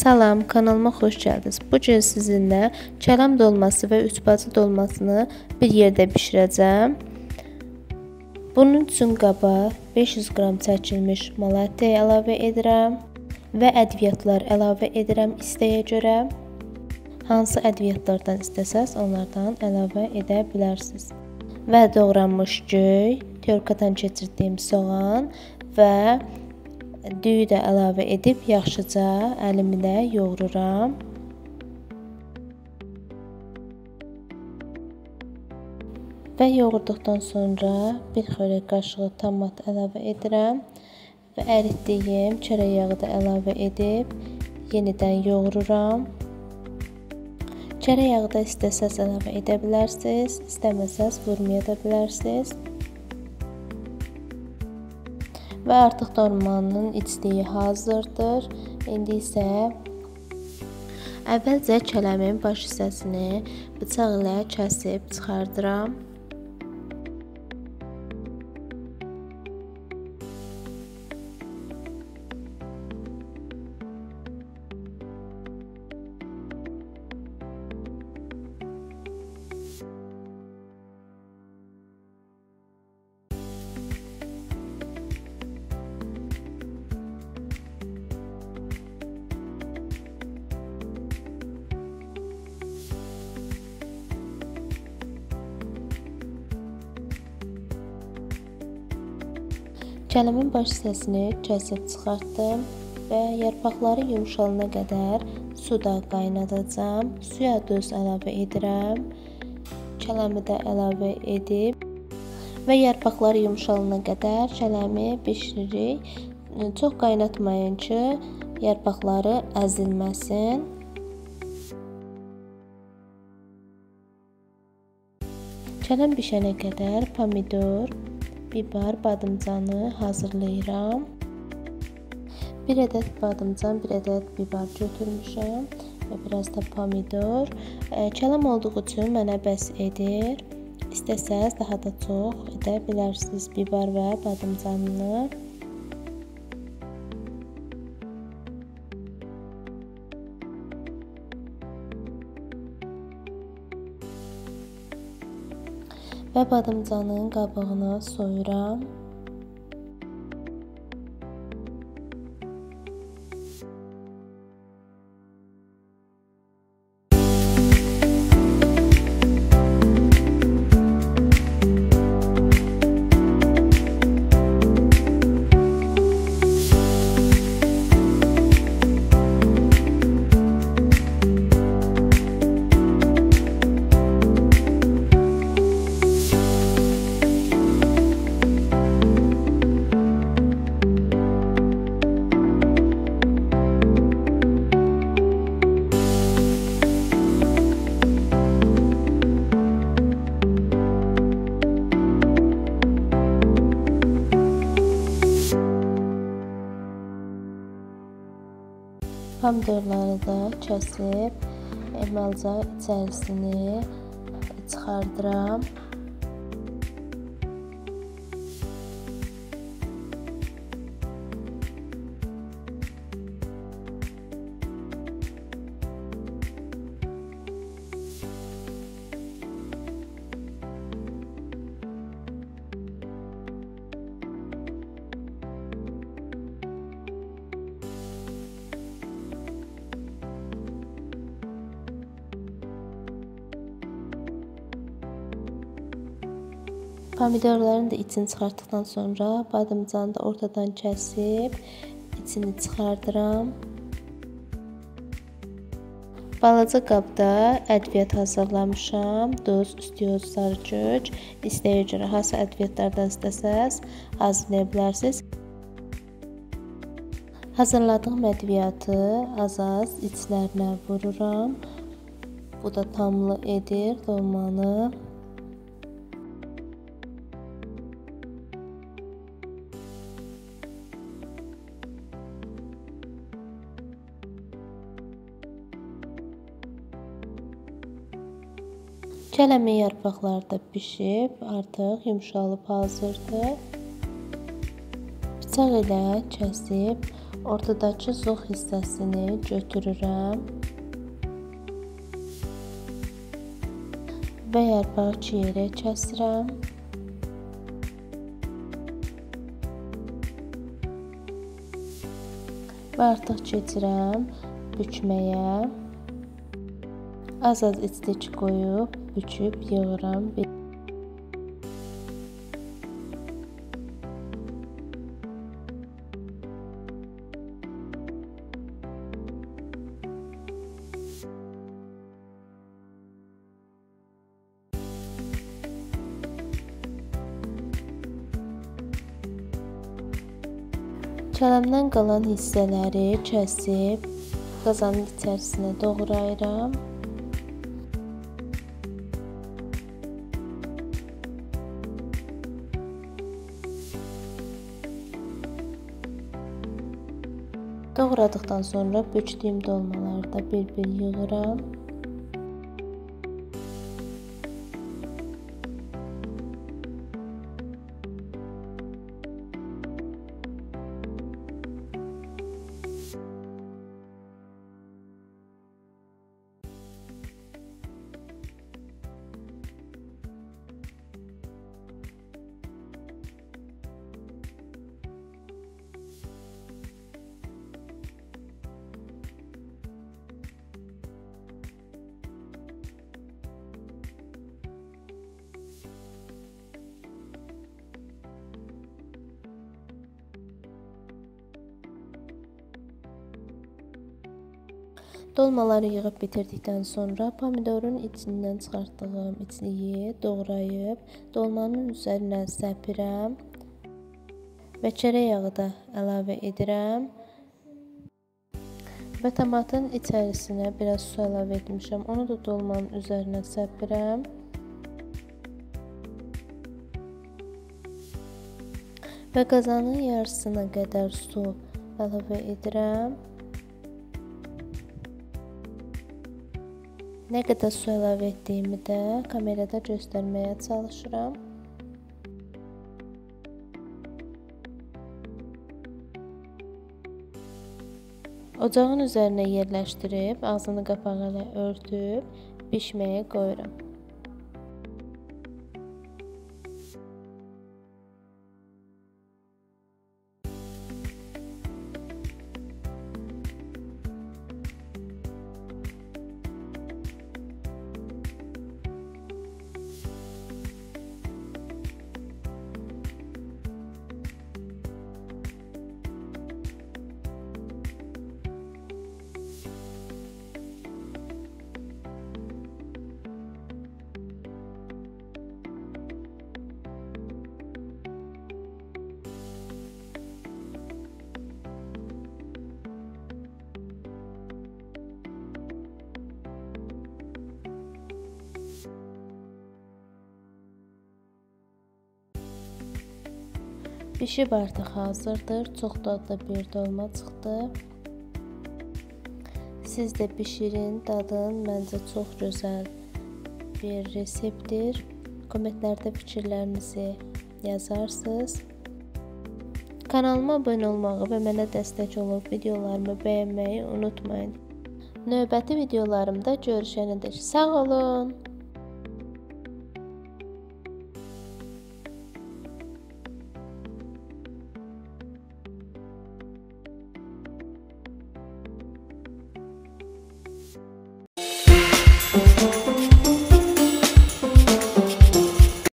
Salam, kanalıma xoş gəldiniz. Bu gün sizinlə kələm dolması və üçbacı dolmasını bir yerdə bişirəcəm. Bunun üçün qaba 500 qram çəkilmiş malatya əlavə edirəm və ədviyyatlar əlavə edirəm istəyə görə. Hansı ədviyyatlardan istəsəz onlardan əlavə edə bilərsiniz. Və doğranmış göy, tyorkadan keçirdiyim soğan və düyü də əlavə edib yaxşıca əlimlə yoğururam. Və yoğurduqdan sonra bir xörək qaşığı tomat əlavə edirəm və əritdiyim çörək yağı da əlavə edib yenidən yoğururam. Çörək yağı da istəsəz əlavə edə bilərsiniz, istəməsəz vurmaya da bilərsiniz. Və artıq dolmanın içliyi hazırdır. İndi isə əvvəlcə kələmin baş hissəsini bıçaq ilə kəsib çıxardıram. Kələmin baş hissəsini kəsib çıxartdım və yarpaqları yumşalana qədər suda qaynadacağam. Suya duz əlavə edirəm. Kələmi də əlavə edib və yarpaqları yumşalana qədər kələmi bişiririk. Çox qaynatmayın ki, yarpaqları əzilməsin. Kələm bişənə qədər pomidor, biber, badımcanı hazırlayıram. 1 ədəd badımcan, 1 ədəd biber götürmüşəm və biraz da pomidor. Kələm olduğu üçün mənə bəs edir. İstəsəz daha da çox edə bilərsiniz biber və badımcanını. Və badımcanın qabığını soyuram. Pomidorları da kəsib əvvəlcə içərisini çıxardıram. Pomidorların da içini çıxartdıqdan sonra badımcanı da ortadan kəsib içini çıxardıram. Balaca qabda ədviyyat hazırlamışam. Duz, üstüyoz, sarı kök. İstəyə görə hansı ədviyyatlardan istəsəz hazırlaya bilərsiniz. Hazırladığım ədviyyatı az-az içlərinə vururam. Bu da tamlı edir dolmanı. Kələmin yarpaqları da bişib, artıq yumşalıb hazırdır. Bıçaq ilə kəsib ortadakı zox hissəsini götürürəm və yarpağı 2 yerə kəsirəm. Və artıq keçirəm bükməyə. Az-az istik qoyub, büküb yığıram. Kələmdən qalan hissələri kəsib qazanın içərisinə doğrayıram. Doğradıqdan sonra bükdüyüm dolmaları da bir-bir yığıram. Dolmaları yığıb bitirdikdən sonra pomidorun içindən çıxartdığım içliyi doğrayıb dolmanın üzərinə səpirəm və çörək yağı da əlavə edirəm və tomatın içərisinə biraz su əlavə etmişəm. Onu da dolmanın üzərinə səpirəm və qazanın yarısına qədər su əlavə edirəm. Nə qədər su əlavə etdiyimi də kamerada göstərməyə çalışıram. Ocağın üzərinə yerləşdirib, ağzını qapağı ilə örtüb, bişməyə qoyuram. Bişib artıq hazırdır. Çox dadlı bir dolma çıxdı. Siz də bişirin, dadın. Məncə çox gözəl bir reseptdir. Kommentlərdə fikirlərinizi yazarsınız. Kanalıma abunə olmağı və mənə dəstək olub videolarımı bəyənməyi unutmayın. Növbəti videolarımda görüşənədək sağ olun.